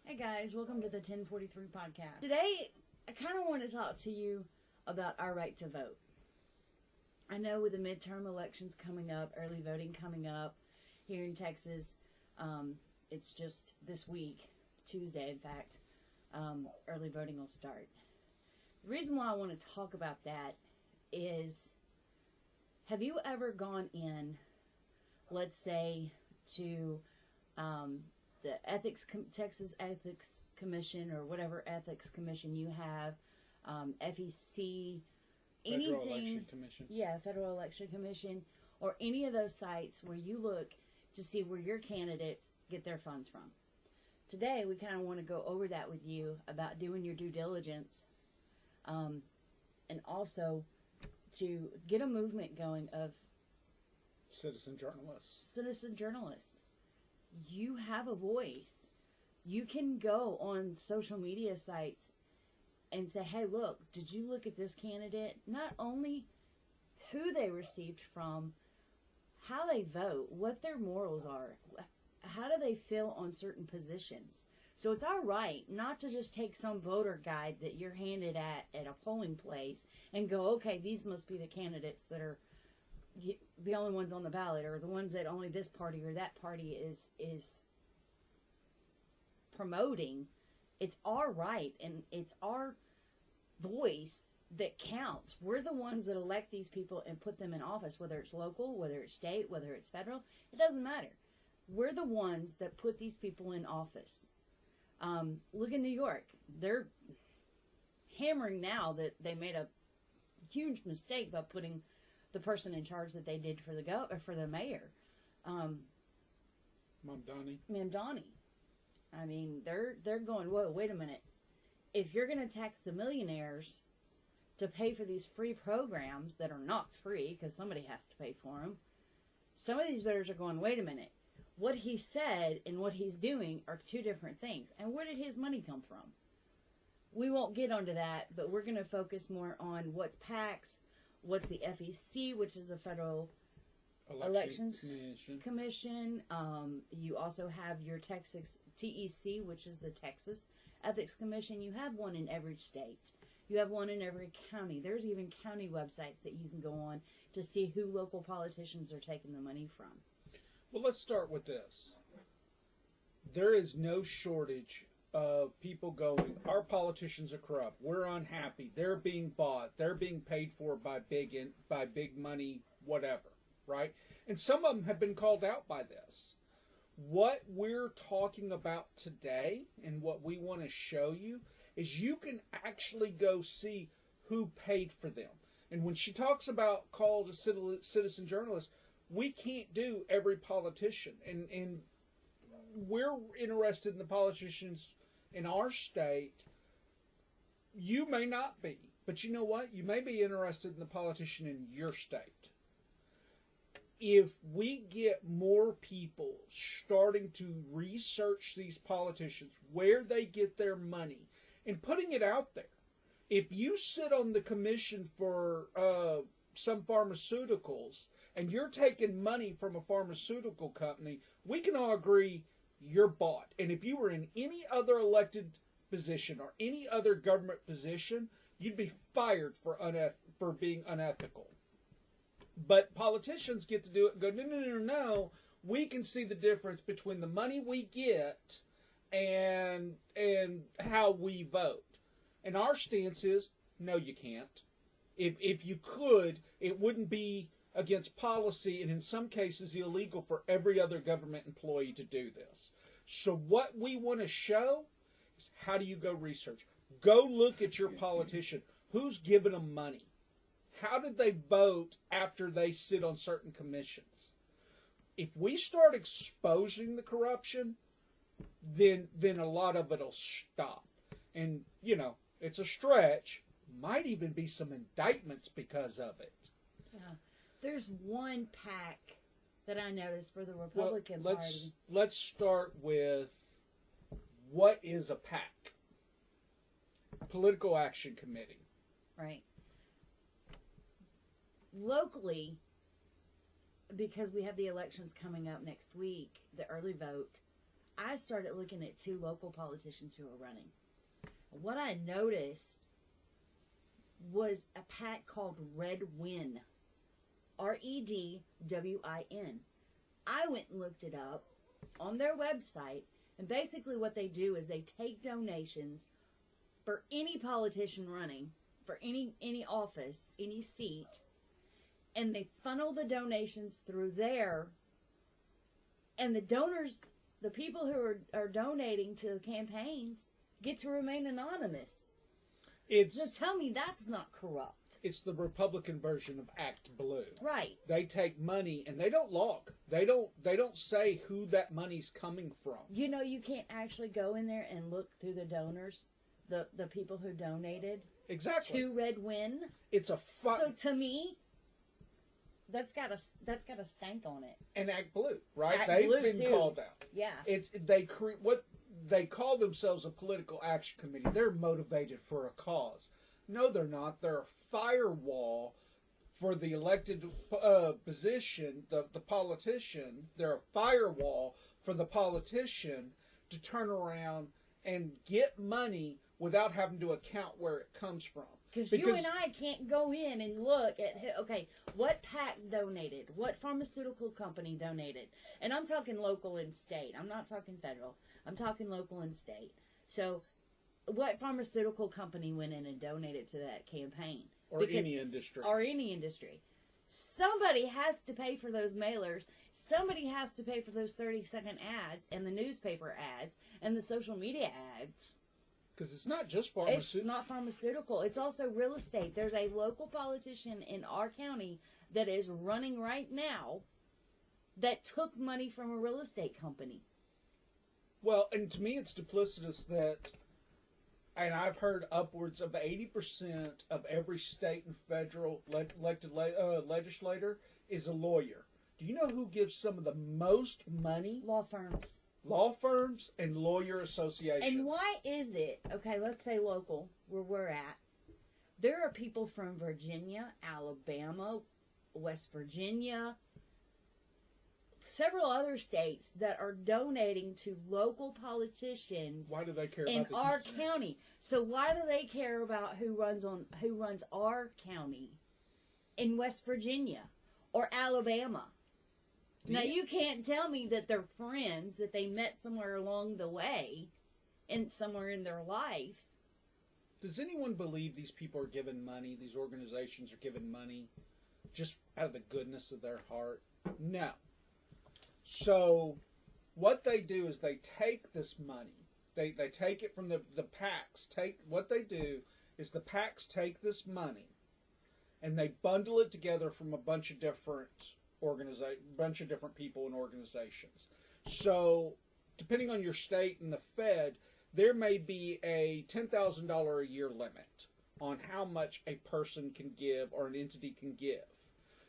Hey guys, welcome to the 1043 podcast. Today, I kind of want to talk to you about our right to vote. I know with the midterm elections coming up, early voting coming up here in Texas, it's just this week, Tuesday in fact, early voting will start. The reason why I want to talk about that is, have you ever gone in, let's say, to the Texas Ethics Commission or whatever ethics commission you have, FEC, Federal Election Commission. Yeah, Federal Election Commission, or any of those sites where you look to see where your candidates get their funds from. Today, we kind of want to go over that with you about doing your due diligence, and also to get a movement going of Citizen journalists. Citizen journalists. You have a voice. You can go on social media sites and say, hey, look, did you look at this candidate? Not only who they received from, how they vote, what their morals are, how do they feel on certain positions. So it's our right not to just take some voter guide that you're handed at a polling place and go, okay, these must be the candidates that are the only ones on the ballot, or the ones that only this party or that party is promoting. It's our right and it's our voice that counts. We're the ones that elect these people and put them in office, whether it's local, whether it's state, whether it's federal. It doesn't matter. We're the ones that put these people in office. Look in New York. They're hammering now that they made a huge mistake by putting the person in charge that they did for the mayor, Mamdani. I mean, they're going, whoa, wait a minute. If you're going to tax the millionaires to pay for these free programs that are not free because somebody has to pay for them, some of these voters are going, wait a minute. What he said and what he's doing are two different things. And where did his money come from? We won't get onto that, but we're going to focus more on what's PACs, what's the FEC, which is the Federal Elections Commission. You also have your Texas TEC, which is the Texas Ethics Commission. You have one in every state. You have one in every county. There's even county websites that you can go on to see who local politicians are taking the money from. Well, let's start with this. There is no shortage of people going, our politicians are corrupt. We're unhappy. They're being bought. They're being paid for by big money, whatever, right? And some of them have been called out by this. What we're talking about today and what we want to show you is you can actually go see who paid for them. And when she talks about call to citizen journalists, we can't do every politician. And we're interested in the politicians in our state. You may not be, but you know what? You may be interested in the politician in your state. If we get more people starting to research these politicians, where they get their money, and putting it out there. If you sit on the commission for some pharmaceuticals and you're taking money from a pharmaceutical company, we can all agree you're bought. And if you were in any other elected position or any other government position, you'd be fired for being unethical. But politicians get to do it and go, no. We can see the difference between the money we get and how we vote. And our stance is, no, you can't. If you could, it wouldn't be against policy and in some cases illegal for every other government employee to do this. So what we want to show is, how do you go research? Go look at your politician. Who's giving them money? How did they vote after they sit on certain commissions? If we start exposing the corruption, then a lot of it will stop. And, it's a stretch. Might even be some indictments because of it. Yeah. There's one PAC that I noticed for the Republican Party. Let's start with, what is a PAC? Political Action Committee. Right. Locally, because we have the elections coming up next week, the early vote, I started looking at 2 local politicians who were running. What I noticed was a PAC called Red Win. REDWIN. I went and looked it up on their website, and basically what they do is they take donations for any politician running, for any office, any seat, and they funnel the donations through there, and the donors, the people who are donating to the campaigns, get to remain anonymous. So tell me that's not corrupt. It's the Republican version of Act Blue. Right. They take money and they don't log. They don't say who that money's coming from. You know, you can't actually go in there and look through the donors, the people who donated. Exactly. To Red Win. It's a so to me, that's got a stank on it. And Act Blue, right? They've been too. called out. Yeah. What they call themselves a political action committee. They're motivated for a cause. No, they're not. They're a firewall for the elected position, the politician. They're a firewall for the politician to turn around and get money without having to account where it comes from. Because you and I can't go in and look at, okay, what PAC donated? What pharmaceutical company donated? And I'm talking local and state. I'm not talking federal. I'm talking local and state. So what pharmaceutical company went in and donated to that campaign? Or any industry. Or any industry. Somebody has to pay for those mailers. Somebody has to pay for those 30-second ads and the newspaper ads and the social media ads. Because it's not just pharmaceutical. It's not pharmaceutical. It's also real estate. There's a local politician in our county that is running right now that took money from a real estate company. Well, and to me it's duplicitous that, and I've heard upwards of 80% of every state and federal elected legislator is a lawyer. Do you know who gives some of the most money? Law firms. Law firms and lawyer associations. And why is it, okay, let's say local, where we're at, there are people from Virginia, Alabama, West Virginia, several other states that are donating to local politicians. Why do they care in about our county? So why do they care about who runs our county in West Virginia or Alabama? Now, you can't tell me that they're friends, that they met somewhere along the way, and somewhere in their life. Does anyone believe these people are given money, these organizations are given money, just out of the goodness of their heart? No. So, what they do is they take this money. They take it from the PACs. What they do is the PACs take this money, and they bundle it together from a bunch of different people and organizations. So, depending on your state and the Fed, there may be a $10,000 a year limit on how much a person can give or an entity can give.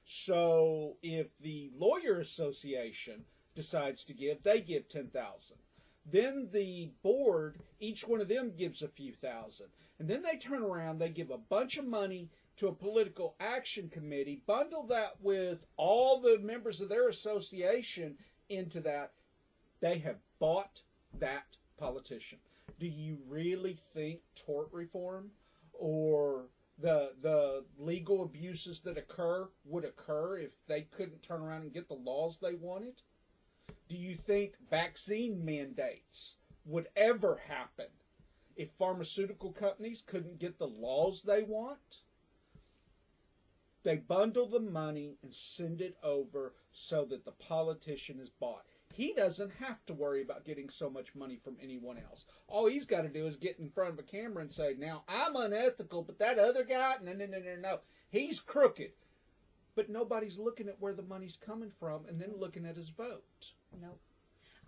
So, if the Lawyer Association decides to give, they give $10,000. Then the board, each one of them gives a few thousand. And then they turn around, they give a bunch of money to a political action committee, bundle that with all the members of their association into that. They have bought that politician. Do you really think tort reform or the legal abuses that would occur if they couldn't turn around and get the laws they wanted? Do you think vaccine mandates would ever happen if pharmaceutical companies couldn't get the laws they want? They bundle the money and send it over so that the politician is bought. He doesn't have to worry about getting so much money from anyone else. All he's got to do is get in front of a camera and say, now, I'm unethical, but that other guy, no. He's crooked. But nobody's looking at where the money's coming from and then looking at his vote. Nope.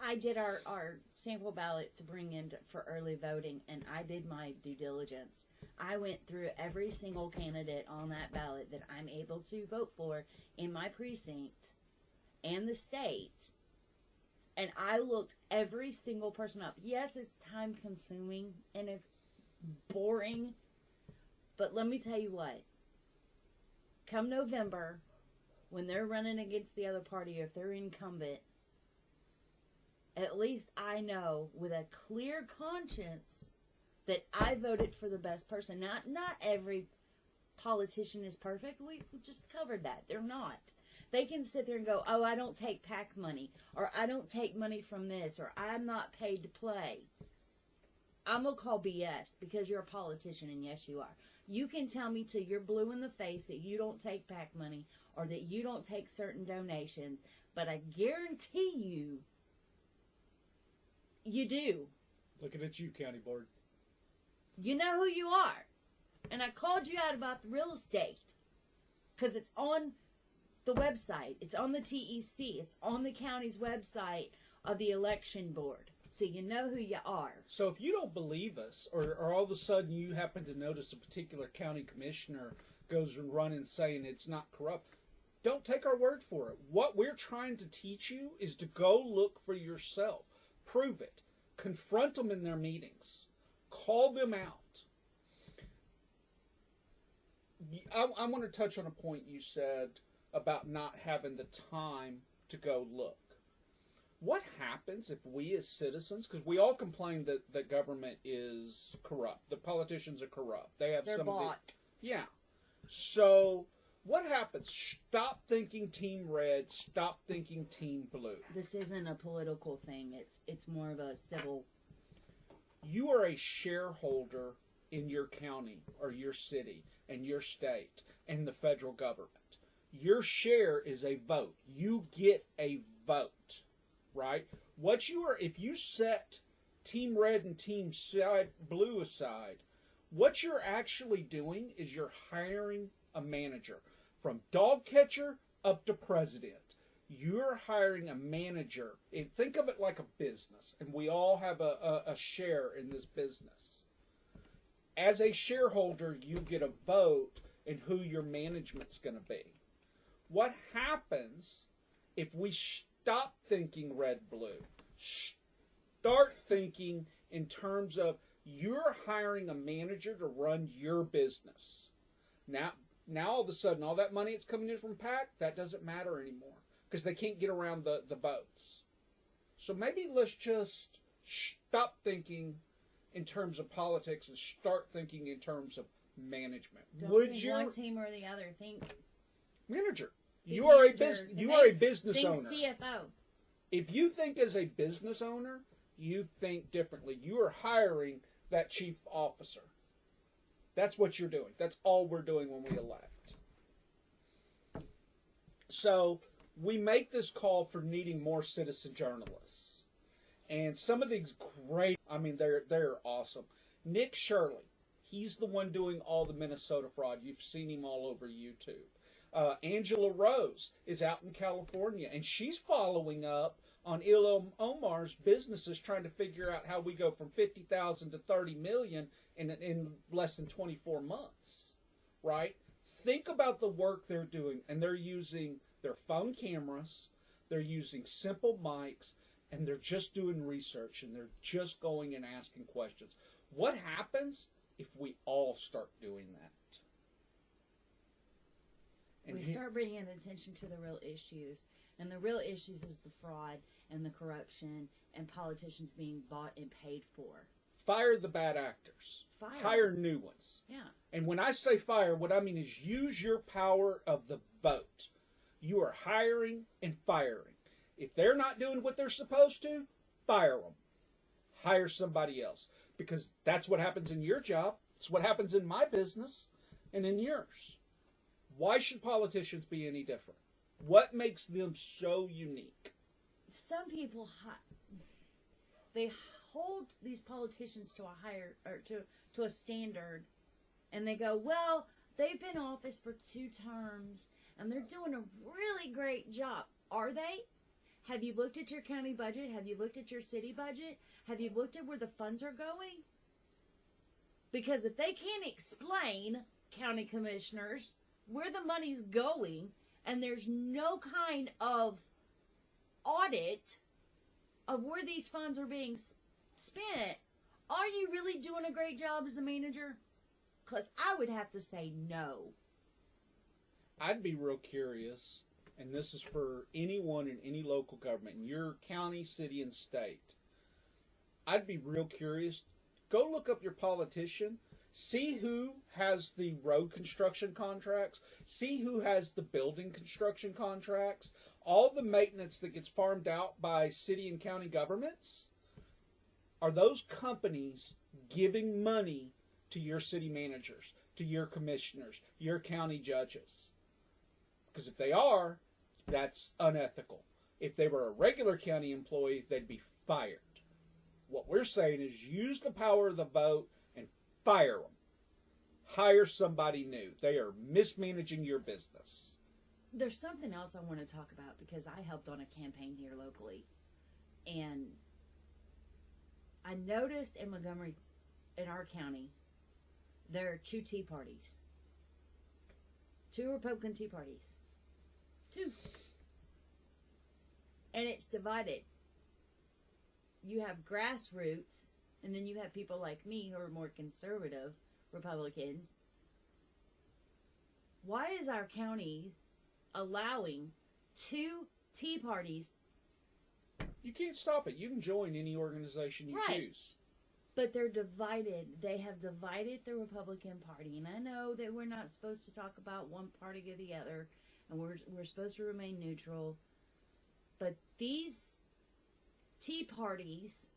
I did our sample ballot to bring in for early voting, and I did my due diligence. I went through every single candidate on that ballot that I'm able to vote for in my precinct and the state, and I looked every single person up. Yes, it's time consuming and it's boring, but let me tell you what. Come November, when they're running against the other party, if they're incumbent, at least I know with a clear conscience that I voted for the best person. Not every politician is perfect. We just covered that. They're not. They can sit there and go, oh, I don't take PAC money, or I don't take money from this, or I'm not paid to play. I'm going to call BS because you're a politician, and yes, you are. You can tell me till you're blue in the face that you don't take PAC money or that you don't take certain donations, but I guarantee you do. Looking at you, County Board. You know who you are. And I called you out about the real estate because it's on the website. It's on the TEC. It's on the county's website of the election board. So you know who you are. So if you don't believe us, or all of a sudden you happen to notice a particular county commissioner goes and running saying it's not corrupt, don't take our word for it. What we're trying to teach you is to go look for yourself. Prove it. Confront them in their meetings. Call them out. I want to touch on a point you said about not having the time to go look. What happens if we as citizens, because we all complain that the government is corrupt, the politicians are corrupt, they're bought. Yeah. So what happens? Stop thinking Team Red, stop thinking Team Blue. This isn't a political thing. It's more of a civil. You are a shareholder in your county or your city and your state and the federal government. Your share is a vote. You get a vote. Right? What you are, if you set Team Red and Team Blue aside, what you're actually doing is you're hiring a manager. From dog catcher up to president. You're hiring a manager. And think of it like a business. And we all have a share in this business. As a shareholder, you get a vote in who your management's going to be. What happens if we stop thinking red-blue? Start thinking in terms of you're hiring a manager to run your business. Now all of a sudden, all that money that's coming in from PAC, that doesn't matter anymore because they can't get around the votes. So maybe let's just stop thinking in terms of politics and start thinking in terms of management. Don't think one team or the other. Think manager. You are a business owner. Think CFO. If you think as a business owner, you think differently. You are hiring that chief officer. That's what you're doing. That's all we're doing when we elect. So we make this call for needing more citizen journalists. And some of these great, they're awesome. Nick Shirley, he's the one doing all the Minnesota fraud. You've seen him all over YouTube. Angela Rose is out in California, and she's following up on Ilhan Omar's businesses, trying to figure out how we go from 50,000 to 30 million in less than 24 months, right? Think about the work they're doing, and they're using their phone cameras, they're using simple mics, and they're just doing research, and they're just going and asking questions. What happens if we all start doing that? And we start bringing attention to the real issues. And the real issues is the fraud and the corruption and politicians being bought and paid for. Fire the bad actors. Hire new ones. Yeah. And when I say fire, what I mean is use your power of the vote. You are hiring and firing. If they're not doing what they're supposed to, fire them. Hire somebody else. Because that's what happens in your job. It's what happens in my business and in yours. Why should politicians be any different? What makes them so unique? Some people they hold these politicians to a higher or to a standard, and they go, well, they've been in office for 2 terms and they're doing a really great job. Are they? Have you looked at your county budget? Have you looked at your city budget? Have you looked at where the funds are going? Because if they can't explain, county commissioners, where the money's going, and there's no kind of audit of where these funds are being spent, are you really doing a great job as a manager? Because I would have to say no. I'd be real curious and this is for anyone in any local government, in your county, city, and state, I'd be real curious. Go look up your politician. See who has the road construction contracts. See who has the building construction contracts. All the maintenance that gets farmed out by city and county governments. Are those companies giving money to your city managers, to your commissioners, your county judges? Because if they are, that's unethical. If they were a regular county employee, they'd be fired. What we're saying is use the power of the vote and fire them. Hire somebody new. They are mismanaging your business. There's something else I want to talk about because I helped on a campaign here locally. And I noticed in Montgomery, in our county, there are 2 Tea Parties. 2 Republican Tea Parties. 2. And it's divided. You have grassroots, and then you have people like me who are more conservative Republicans. Why is our county allowing 2 Tea Parties? You can't stop it. You can join any organization you choose. But they're divided. They have divided the Republican Party. And I know that we're not supposed to talk about one party or the other, and we're supposed to remain neutral. But these Tea Parties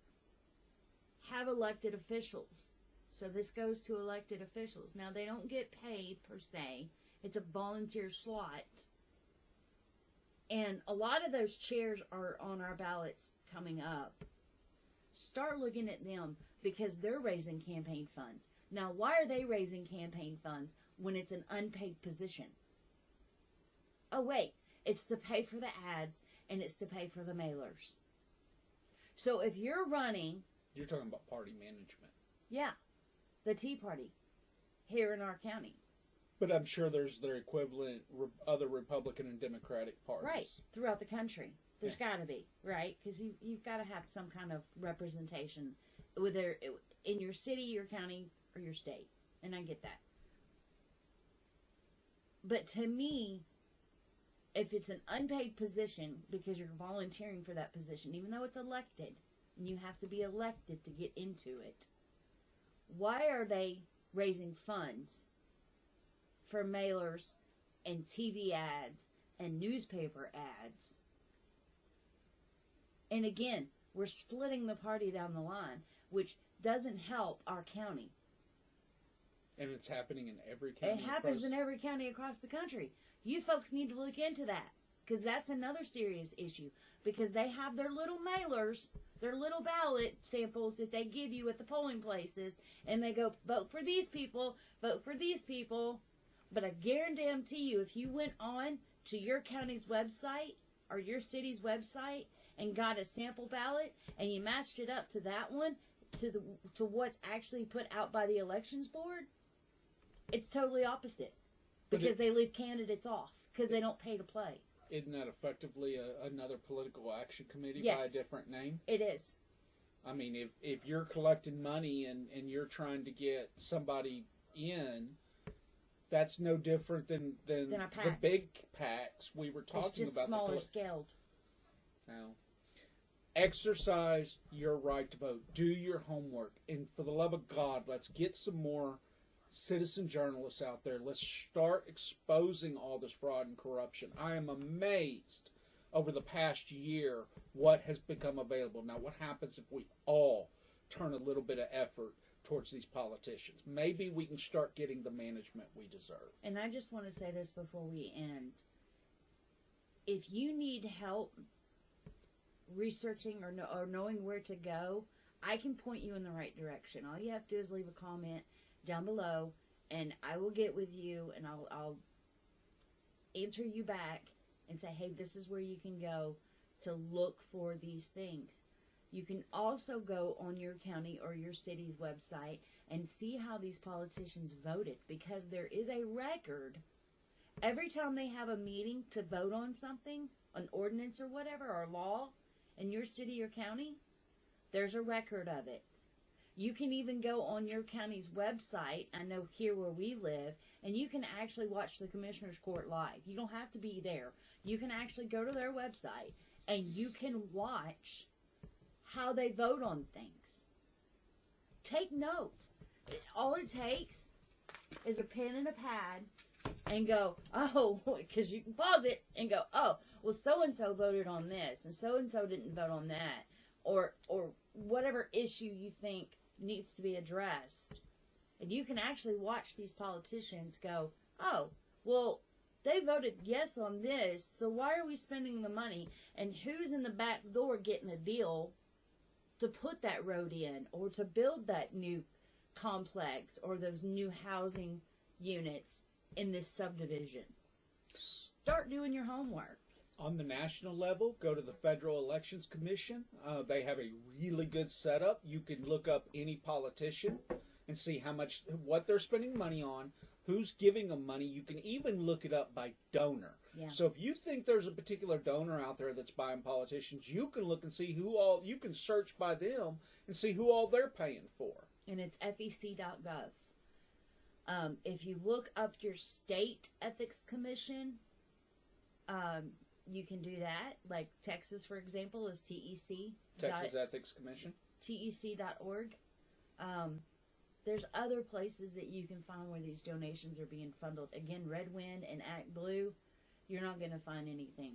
have elected officials. So this goes to elected officials. Now, they don't get paid per se. It's a volunteer slot. And a lot of those chairs are on our ballots coming up. Start looking at them because they're raising campaign funds. Now, why are they raising campaign funds when it's an unpaid position? Oh, wait. It's to pay for the ads and it's to pay for the mailers. So if you're running... You're talking about party management. Yeah. The Tea Party here in our county. But I'm sure there's their equivalent other Republican and Democratic parties. Right. Throughout the country. There's got to be, right? Because you've got to have some kind of representation, whether in your city, your county, or your state. And I get that. But to me, if it's an unpaid position, because you're volunteering for that position, even though it's elected, and you have to be elected to get into it, why are they raising funds for mailers and TV ads and newspaper ads? And again, we're splitting the party down the line, which doesn't help our county. And it's happening in every county. It happens in every county across the country. You folks need to look into that, because that's another serious issue. Because they have their little mailers, their little ballot samples that they give you at the polling places, and they go, vote for these people, vote for these people. But I guarantee you, if you went on to your county's website or your city's website and got a sample ballot and you matched it up to that one, to what's actually put out by the elections board, it's totally opposite. Because they leave candidates off because they don't pay to play. Isn't that effectively another political action committee by a different name? It is. I mean, if you're collecting money and you're trying to get somebody in, that's no different than the big PACs we were talking about. It's just smaller scaled. Now, exercise your right to vote. Do your homework. And for the love of God, let's get some more citizen journalists out there. Let's start exposing all this fraud and corruption. I am amazed over the past year what has become available. Now, what happens if we all turn a little bit of effort towards these politicians? Maybe we can start getting the management we deserve. And I just want to say this before we end. If you need help researching or knowing where to go, I can point you in the right direction. All you have to do is leave a comment down below, and I will get with you, and I'll answer you back and say, hey, this is where you can go to look for these things. You can also go on your county or your city's website and see how these politicians voted, because there is a record. Every time they have a meeting to vote on something, an ordinance or whatever, or law in your city or county, there's a record of it. You can even go on your county's website, I know here where we live, And you can actually watch the Commissioner's Court live. You don't have to be there. You can actually go to their website and you can watch how they vote on things. Take notes. All it takes is a pen and a pad and go, oh, because you can pause it and go, oh, well, so-and-so voted on this and so-and-so didn't vote on that. Or whatever issue you think needs to be addressed. And you can actually watch these politicians go, oh, well, they voted yes on this, so why are we spending the money? And who's in the back door getting a deal to put that road in or to build that new complex or those new housing units in this subdivision? Start doing your homework. On the national level, go to the Federal Elections Commission. They have a really good setup. You can look up any politician and see what they're spending money on, who's giving them money. You can even look it up by donor. Yeah. So if you think there's a particular donor out there that's buying politicians, you can look and see you can search by them and see who all they're paying for. And it's fec.gov. If you look up your state ethics commission, you can do that. Like Texas, for example, is TEC. Texas Ethics Commission. TEC.org. There's other places that you can find where these donations are being funded. Again, Red Wind and Act Blue, you're not going to find anything.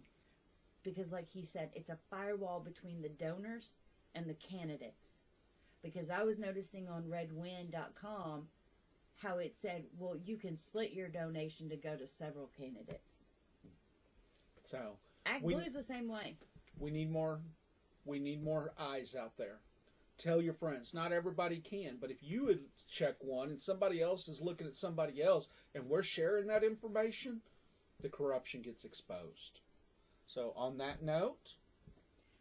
Because like he said, it's a firewall between the donors and the candidates. Because I was noticing on redwind.com how it said, well, you can split your donation to go to several candidates. So Act Blue is the same way. We need more eyes out there. Tell your friends. Not everybody can, but if you would check one and somebody else is looking at somebody else and we're sharing that information, the corruption gets exposed. So on that note,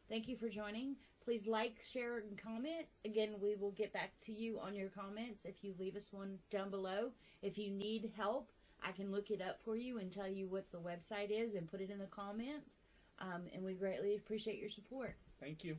thank you for joining. Please like, share, and comment. Again, we will get back to you on your comments if you leave us one down below. If you need help, I can look it up for you and tell you what the website is and put it in the comments. And we greatly appreciate your support. Thank you.